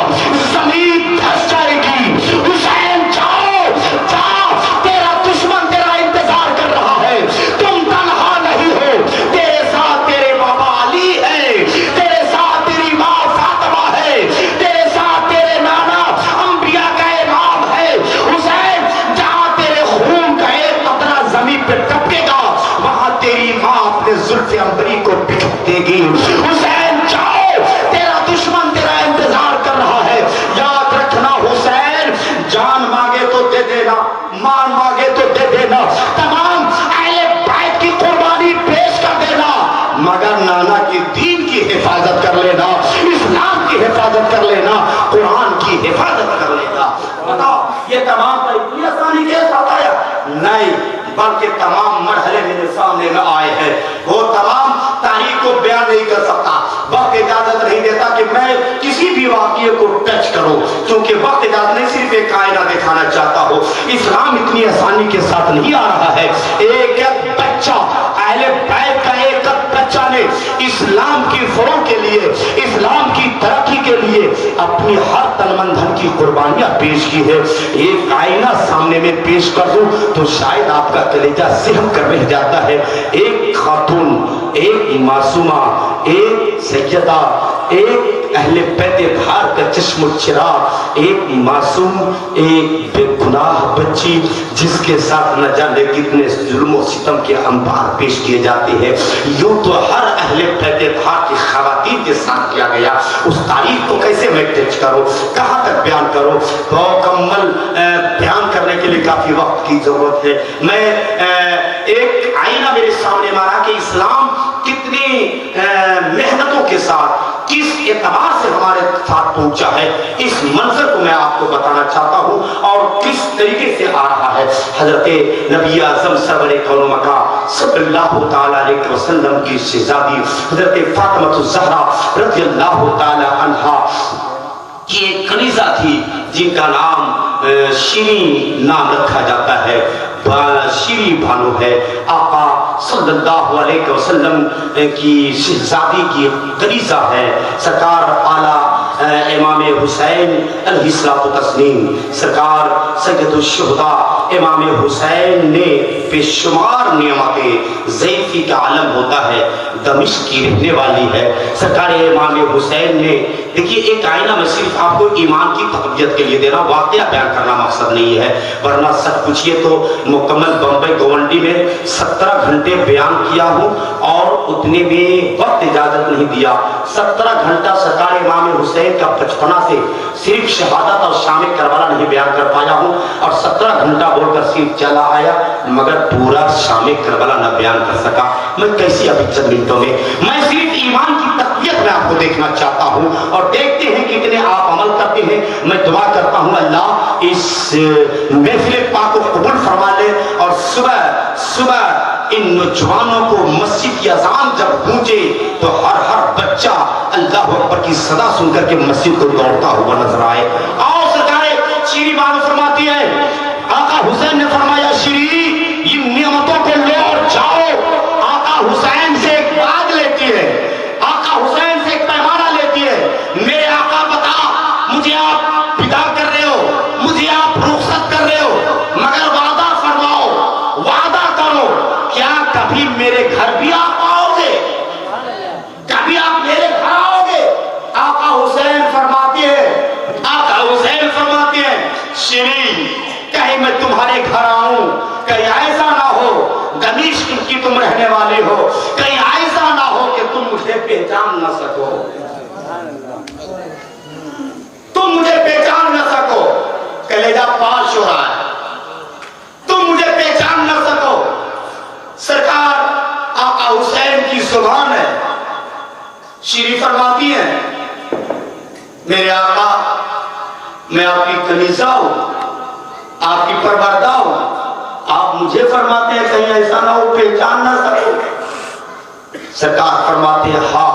زمین دھس جائے گی۔ حسین جاؤ، جاؤ، تیرا دشمن تیرا انتظار کر رہا ہے، تم تنہا نہیں ہو، تیرے ساتھ تیرے بابا علی ہے، تیرے ساتھ تیری ماں فاطمہ ہے، تیرے ساتھ تیرے نانا انبیاء کا امام ہے۔ حسین جہاں تیرے خون کا ایک قطرہ زمین پہ ٹپکے گا وہاں تیری ماں اپنے زلف عنبری کو بکھیر دے گی۔ حسین جاؤ، تیرا دشمن تیرا انتظار کر رہا ہے۔ یاد رکھنا حسین، جان مانگے تو دے دینا، مال مانگے تو دے دینا، تمام اہل بیت کی قربانی پیش کر دینا، مگر نانا کی دین کی حفاظت کر لینا۔ کی حفاظت کر لینا، قرآن کی حفاظت کر لینا۔ بتاؤ یہ تمام اتنی آسانی کے ساتھ آیا؟ نہیں، بلکہ تمام مرحلے میرے سامنے میں آئے ہیں۔ وہ تمام تاریخ کو بیان نہیں کر سکتا، وقت اجازت نہیں دیتا کہ میں کسی بھی واقعے کو ٹچ کروں، کیونکہ وقت اجازت نہیں، صرف ایک آئینہ دکھانا چاہتا ہوں۔ اسلام اتنی آسانی کے ساتھ نہیں آ رہا ہے۔ ایک بچہ، اہل بیت کا ایک بچہ نے اسلام کی فروغ کے لیے، اسلام کی ترقی کے لیے اپنی ہر تن من دھن کی قربانیاں پیش کی ہے۔ ایک آئینہ سامنے میں پیش کر دوں تو شاید آپ کا کلیجہ سہم کر رہ جاتا ہے۔ ایک خاتون، ایک معصومہ، ایک سیدہ، ایک اہل بیت دھار کا چشم و چراغ، ایک معصوم، ایک بے گناہ بچی جس کے ساتھ نہ جانے کتنے ظلم و ستم کے انبار پیش کیے جاتے ہیں۔ یوں تو ہر اہل بیت دھار کی خواتین کے ساتھ کیا گیا، اس تاریخ کو کیسے میں ٹچ کروں، کہاں تک بیان کروں؟ مکمل بیان کرنے کے لیے کافی وقت کی ضرورت ہے۔ میں ایک آئینہ میرے سامنے مارا کہ اسلام کتنی محنتوں کے ساتھ، کس اعتبار سے ہمارے ساتھ پہنچا ہے، اس منظر کو میں آپ کو بتانا چاہتا ہوں اور کس طریقے سے آ رہا ہے۔ حضرت نبی اعظم سرور کون و مکان صلی اللہ تعالیٰ علیہ وسلم کی شہزادی حضرت فاطمہ الزہرا رضی اللہ تعالیٰ عنہا کی ایک کنیزہ تھی جن کا نام شیریں نام رکھا جاتا ہے، شیریں بانو ہے۔ آقا صلی اللہ علیہ وسلم کی شہزادی کی کنیزہ ہے۔ سرکار اعلیٰ امام حسین علیہ الصلوۃ والتسلیم، سرکار سید الشہداء امام حسین نے بے شمار نعمتیں، ضعیفی کا عالم ہوتا ہے، دمشق کی رہنے والی ہے۔ سرکار امام حسین نے، دیکھیے ایک آئینہ میں صرف آپ کو ایمان کی تقویت کے لیے دے رہا ہوں، واقعہ بیان کرنا مقصد نہیں ہے، ورنہ سچ پوچھئے تو مکمل بمبئی گونڈی میں 17 گھنٹے بیان کیا ہوں اور اتنے میں وقت اجازت نہیں دیا۔ 17 گھنٹہ سرکار امام حسین کا بچپنا سے صرف شہادت اور شام کربلا نہیں بیان کر پایا ہوں، اور 17 گھنٹہ بول کر صرف چلا آیا مگر پورا شام کربلا نہ بیان کر سکا۔ میں کیسی ابھی چند منٹوں میں صرف ایمان کی تقویت میں آپ کو دیکھنا چاہتا ہوں، اور دیکھتے ہیں کتنے آپ عمل کرتے ہیں۔ میں دعا کرتا ہوں اللہ اس محفل پاک کو قبول فرما لے، اور صبح صبح ان نوجوانوں کو مسجد کی اذان جب گونجے تو ہر بچہ اللہ اکبر کی صدا سن کر کے مسجد کو دوڑتا ہوا نظر آئے۔ آؤ سرکار شیریں بانو فرماتی ہے، آقا حسین نے فرمایا شیریں ان نعمتوں کو لو اور جاؤ۔ آقا حسین سے ایک بات لیتی ہے، آقا حسین سے ایک پیمانہ لیتی ہے، میرے آقا بتا مجھے آپ ودا کر رہے ہو، مجھے آپ رخصت کر رہے ہو، مگر وعدہ فرماؤ، وعدہ کرو، کیا کبھی میرے گھر بھی آپ آؤ گے؟ کبھی آپ میرے گھر آؤ گے؟ آقا حسین فرماتی ہے، آقا حسین فرماتی ہے شیریں کہیں میں تمہارے گھر آؤں، کہیں ایسا نہ ہو دمشق کی تم رہنے والے ہو، کہیں ایسا نہ ہو کہ تم مجھے پہچان نہ سکو، تم مجھے پہچان نہ سکو، کلیجہ پاش ہو رہا ہے، تم مجھے پہچان نہ سکو۔ سرکار آقا حسین کی زبان ہے، شیریں فرماتی ہیں میرے آقا میں آپ کی کنیزہ ہوں، آپ کی پروردہ ہوں، آپ مجھے فرماتے ہیں کہیں ایسا نہ ہو پہچان نہ سکو۔ سرکار فرماتے ہیں ہاں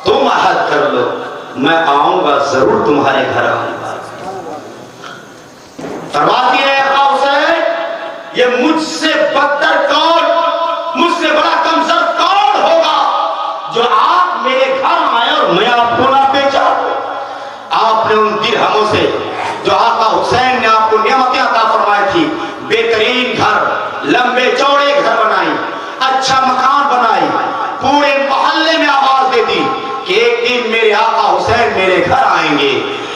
تم عہد کر لو، میں آؤں گا، ضرور تمہارے گھر آؤں گا۔ فرماتی ہے آقا حسین یہ مجھ سے بدتر کون، مجھ سے بڑا کمزور کون ہوگا جو آپ میرے گھر آئے اور میں آپ کو نہ پہچانوں۔ آپ نے ان درہموں سے جو آقا حسین نے آپ کو نعمتیں عطا فرمائی تھی، بہترین گھر، لمبے چوڑے گھر بنائی، اچھا مکان بنائی، پورے محلے میں آواز دے دی کہ ایک دن میرے آقا حسین میرے گھر آئیں گے،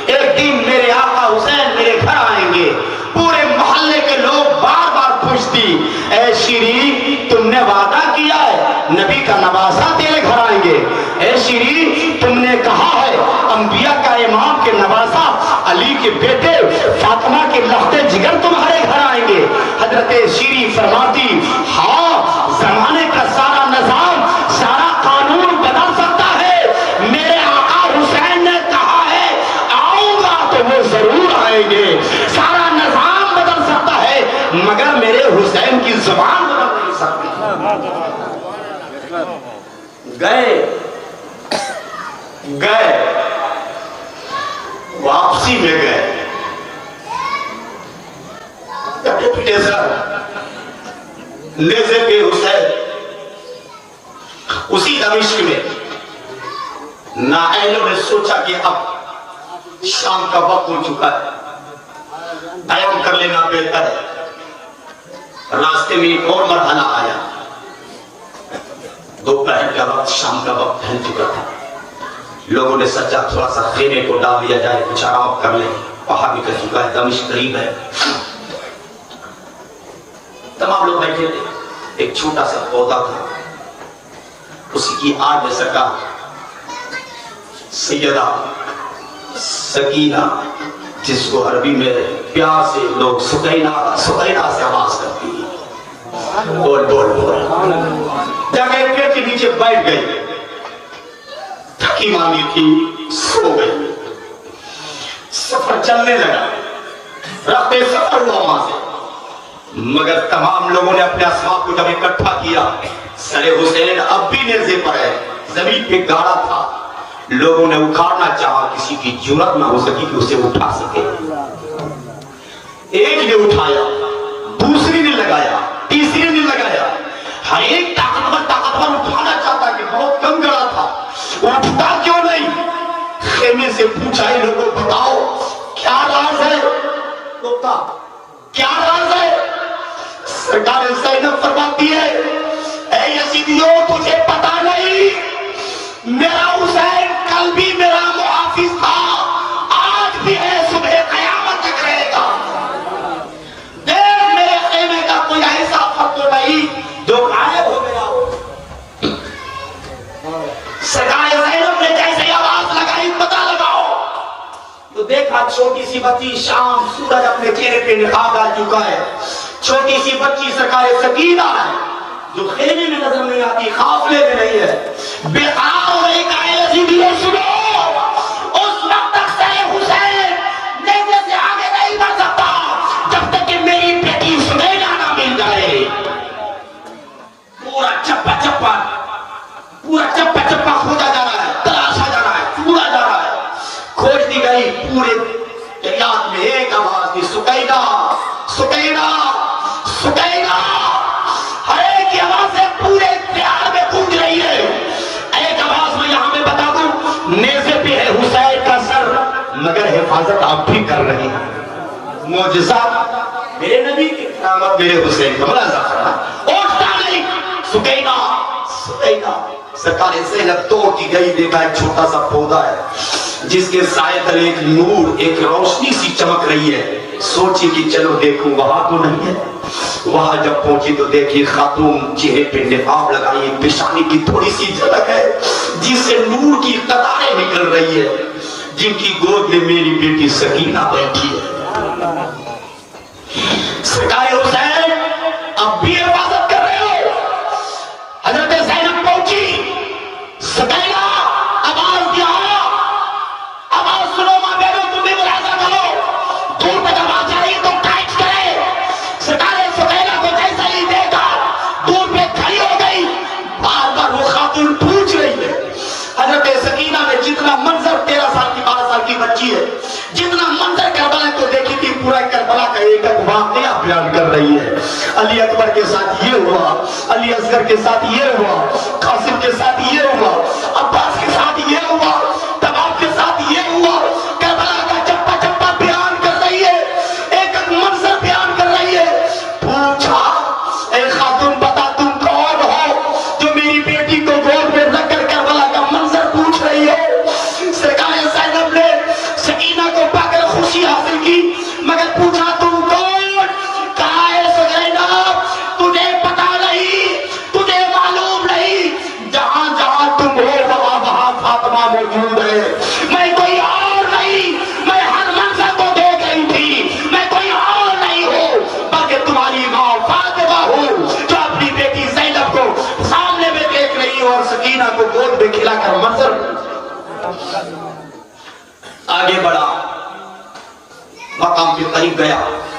ایک دن میرے آقا حسین میرے گھر آئیں گے۔ پورے محلے کے لوگ بار بار پوچھتی اے شیریں تم نے وعدہ کیا ہے نبی کا نواسہ تیرے گھر آئیں گے، اے شیریں تم نے کہا ہے انبیاء کا امام کے نواسہ علی کے بیٹے فاطمہ کے لخت جگر تمہارے گھر آئیں گے۔ حضرت شیریں فرماتی ہاں زمانے کا سارا نظام، سارا قانون بدل سکتا ہے، میرے آقا حسین نے مگر میرے حسین کی زبان بدل نہیں سکتی. گئے واپسی میں گئے ڈپٹی سر نیزے پہ حسین اسی دمشق میں. نائلوں نے سوچا کہ اب شام کا وقت ہو چکا ہے, قیام کر لینا بہتر ہے. راستے میں ایک اور مرحلہ آیا. دوپہر کا وقت, شام کا وقت پہن چکا تھا. لوگوں نے سچا تھوڑا سا خیمے کو ڈال دیا جائے, کچھ آرام کر لیں, وہاں بھی کر چکا ہے, دمشق قریب ہے. تمام لوگ بیٹھے تھے. ایک چھوٹا سا پودا تھا, اسی کی آگ میں سکا سیدہ سکینہ, جس کو عربی میں پیار سے لوگ سکینہ سے آواز کرتی ہے, بول بول بول, جگہ پیڑ کے نیچے بیٹھ گئی. تھکی مانی تھی, سو گئی. سفر چلنے لگا, راستے سفر ہوا وہاں سے. مگر تمام لوگوں نے اپنے اسباب کو جب اکٹھا کیا, سر حسین اب بھی نیزے پر ہے, زمین پہ گاڑا تھا. لوگوں نے اکھاڑنا چاہا, کسی کی جرات نہ ہو سکی کہ اسے اٹھا سکے. ایک نے اٹھایا, دوسری نے لگایا, تیسری نے لگایا. ہر ایک طاقتور اٹھانا چاہتا کہ بہت کم گڑا تھا, اٹھتا کیوں نہیں. خیمے سے پوچھا, لوگوں بتاؤ کیا راز ہے, کیا راز ہے. سرکار زینب فرماتی ہے, اے یزیدیوں تجھے پتا نہیں, میرا حسین کل بھی میرا محافظ تھا, آج بھی ہے, صبح قیامت تک رہے گا. دیکھ میرے خیمے کا کوئی ایسا فرد تو نہیں جو غائب ہو گیا ہو. سرکار زینب نے جیسے آواز لگائی, پتہ لگاؤ, تو دیکھا چھوٹی سی بچی شام, سورج اپنے چہرے پہ نقاب ڈال چکا ہے. چھوٹی سی بچی سرکار سکینہ ہے, جو خیمے میں نظر نہیں آتی, قافلے میں نہیں ہے. بے قرار ہو رہی کائے یزیدیوں سنو, اس وقت تک سر حسین نیزے سے آگے نہیں بڑھ سکتا جب تک کہ میری بیٹی سمینا نہ مل جائے. پورا چپا چپا کھوجا جا رہا ہے, تلاشا جا رہا ہے, ڈھونڈا جا رہا ہے. کھوج دی گئی, پورے دریات میں ایک آواز دی, سکینہ سکینہ سکینہ. ہر ایک کی آوازیں پورے دیار میں گونج رہی ہے. ایک آواز میں یہاں میں بتا دوں, نیزے پہ ہے حسین کا سر, مگر حفاظت آپ بھی کر رہی ہیں. معجزہ میرے نبی کی کرامت, میرے حسین کا بڑا ظاہر ہے. اٹھتا نہیں, سکینہ سکینہ. سرکار زینب توڑتی گئی, دیکھا ایک چھوٹا سا پودا ہے جس کے سائے تلے ایک نور, ایک روشنی سی چمک رہی ہے. سوچی کہ چلو دیکھوں, وہاں تو نہیں ہے. وہاں جب پہنچی تو دیکھی خاتون چہرے پہ نقاب لگائی, پیشانی کی تھوڑی سی جھلک ہے جس سے نور کی قطاریں نکل رہی ہے, جن کی گود میں میری بیٹی سکینہ بیٹھی ہے. سرکار حسین اب بھی حفاظت کر رہے ہو. حضرت زینب پہنچی, سکینہ آواز دیا, آواز سنو ماں بہنوں, تم بھی ملاحظہ کرو, دور پہ آواز آ رہی تو ٹائٹ کرے. سرکار سکینہ کو جیسا ہی دیکھا, دور پہ کھڑی ہو گئی. بار بار وہ خاتون پوچھ رہی ہے. حضرت سکینہ نے جتنا منظر, 13 سال کی 12 سال کی بچی ہے, جتنا منظر کربلا کو دیکھی تھی, پورا کربلا کا ایک ایک واقعہ بیان کر رہی ہے. علی اکبر کے ساتھ یہ ہوا, علی اصغر کے ساتھ یہ ہوا, قاسم کے ساتھ یہ ہوا, عباس کے ساتھ یہ ہوا, تمام کے ساتھ یہ ہوا. کربلا کا چپا چپا بیان کر رہی ہے, ایک ایک منظر بیان کر رہی ہے. پوچھا, اے خاتون بتا تم کون ہو جو میری بیٹی کو گود میں رکھ کر کربلا کا منظر پوچھ رہی ہے. سرکار زینب نے سکینہ کو پا کر خوشی حاصل کی, مگر پوچھا تم کون. کہا ہے سکینہ تجھے پتا نہیں, تجھے معلوم نہیں, جہاں جہاں تم ہو وہاں وہاں فاطمہ موجود ہے. میں کوئی اور نہیں, میں ہر منظر کو دیکھ رہی تھی, میں کوئی اور نہیں ہوں بلکہ تمہاری ماں فاطمہ ہوں, جو اپنی بیٹی زینب کو سامنے میں دیکھ رہی ہوں اور سکینہ کو گود میں کھلا کر منظر. آگے بڑھا, مقام کے قریب گیا,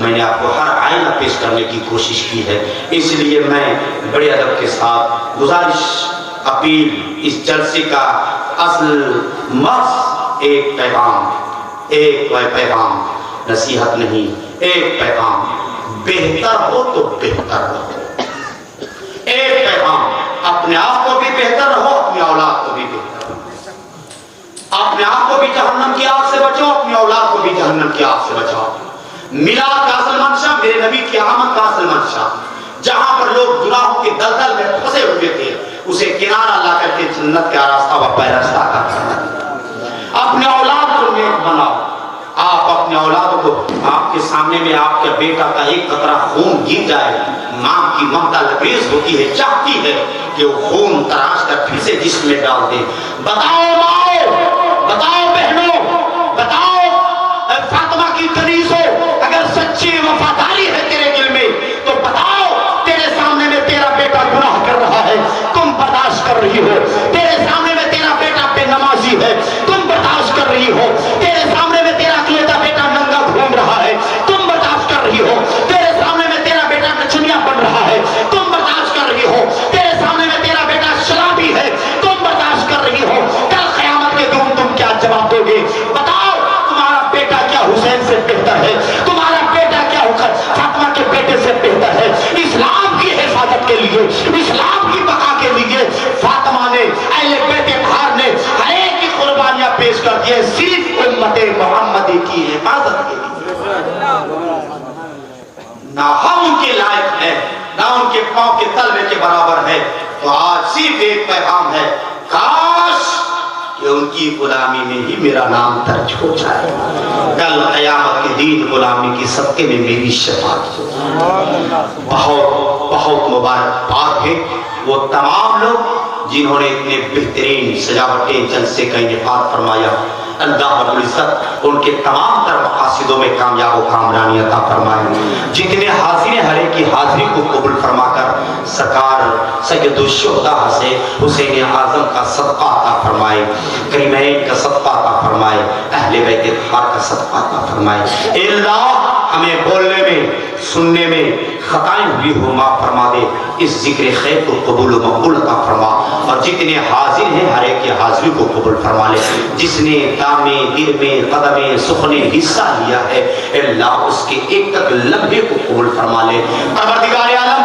میں نے آپ کو ہر آئینہ پیش کرنے کی کوشش کی ہے، اس لیے میں بڑے ادب کے ساتھ گزارش، اپیل، اس جلسے کا اصل مقصد ایک پیغام، نصیحت نہیں، ایک پیغام، بہتر ہو تو بہتر رہو، ایک پیغام، اپنے آپ کو بھی بہتر رہو، اپنی اولاد کو بھی بہتر رہو، اپنے آپ کو بھی جہنم کی آگ سے بچاؤ، اپنی اولاد کو بھی جہنم کی آگ سے بچاؤ۔ میلاد کا اصل منشا، میرے نبی کی آمد کا اصل منشا، جہاں پر لوگ گناہوں کے دلدل میں پھنسے ہوئے تھے، اسے کنارہ لا کر کے جنت کا راستہ و پیرستہ کرنا۔ اپنے اولاد کو نیک بناؤ، آپ اپنے اولاد کو، آپ کے سامنے میں آپ کے بیٹا کا ایک قطرہ خون گر جائے، ماں کی ممتا لبریز ہوتی ہے، چاہتی ہے کہ وہ خون تراش کر پھر سے جسم میں ڈال دے۔ بتاؤ ماؤ، بتاؤ بہنوں، بتاؤ فاطمہ کی کنیزوں، اگر سچی وفاداری ہے تیرے دل میں تو بتاؤ، تیرے سامنے میں تیرا بیٹا گناہ کر رہا ہے، تم برداشت کر رہی ہو، تیرے سامنے میں تیرا بیٹا بے نمازی ہے، تم برداشت کر رہی ہو، تیرے سامنے میں تیرا اکلیتا بیٹا ننگا گھوم رہا ہے، تم برداشت کر رہی ہو، تیرے سامنے میں تیرا بیٹا نچنیا بن رہا ہے، تم برداشت کر رہی ہو، تیرے سامنے میں تیرا بیٹا شرابی ہے، تم برداشت کر رہی ہو، کل قیامت کے دن تم کیا جواب دو گے؟ بتاؤ، تمہارا بیٹا کیا حسین سے بہتر ہے؟ تمہارا بیٹا کیا فاطمہ کے بیٹے سے بہتر ہے؟ اسلام کی حفاظت کے لیے، اسلام کی بقا کے لیے فاطمہ نے، اہل بیت طاہر نے ہر ایک کی قربانیاں پیش کر دی، صرف امت محمدی کی حفاظت کے لیے۔ نہ ہم ان کے لائق ہیں، نہ ان کے پاؤں کے تلوے کے برابر ہے، تو آج صرف ایک پیغام ہے، کاش کہ ان کی غلامی میں ہی میرا نام درج ہو جائے، کل قیامت کے دن غلامی کی صدقے میں میری شفاعت ہو جائے۔ بہت بہت مبارکباد ہے وہ تمام لوگ جنہوں نے اتنے بہترین سجاوٹیں جلسے کا انعقاد فرمایا۔ اللہ رب العزت ان کے تمام تر مقاصدوں میں کامیاب و کامرانی عطا فرمائے۔ جتنے حاضر ہر ایک کی حاضری کو قبول فرما کر سرکار سید الشہداء حسین اعظم کا صدقہ عطا فرمائے، کریمین کا صدقہ عطا فرمائے، اہل بیت طاہر کا صدقہ عطا فرمائے۔ اے اللہ، ہمیں بولنے میں، سننے میں خطائیں ہوئی ہو معاف فرما دے، اس ذکر خیر کو قبول و مقبول عطا فرما، اور جتنے حاضر ہیں ہر ایک کی حاضری کو قبول فرما لے۔ جس نے دامے دل میں قدمے سخنے حصہ لیا ہے، اے اللہ اس کے ایک تک لمحے کو قبول فرما لے۔ پروردگار عالم،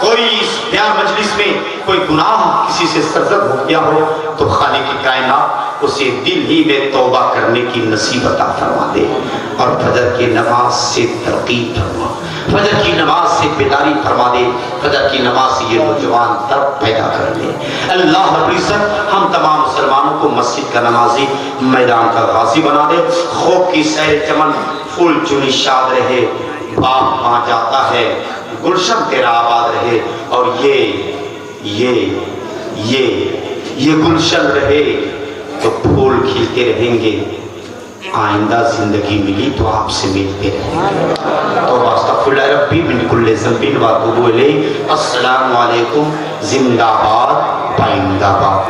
کوئی اس پیار مجلس میں کوئی گناہ کسی سے سرزد ہو گیا ہو تو خالق کائنات اسے دل ہی میں توبہ کرنے کی نصیب عطا فرما دے، اور فجر کی نماز سے ترغیب فرما، فجر کی نماز سے بیداری فرما دے، فجر کی نماز سے یہ نوجوان طرف پیدا کر دے۔ اللہ رب العزت ہم تمام مسلمانوں کو مسجد کا نمازی، میدان کا غازی بنا دے۔ خوب کی سیر چمن پھول چنی شاد رہے، باغ وہاں جاتا ہے، گلشن تیرا آباد رہے، اور یہ گلشن رہے تو پھول کھلتے رہیں گے، آئندہ زندگی ملی تو آپ سے ملتے رہیں گے۔ تو استغفر اللہ ربی من کل ذنب و اتوب الیہ۔ السلام علیکم، زندہ باد، پائندہ باد۔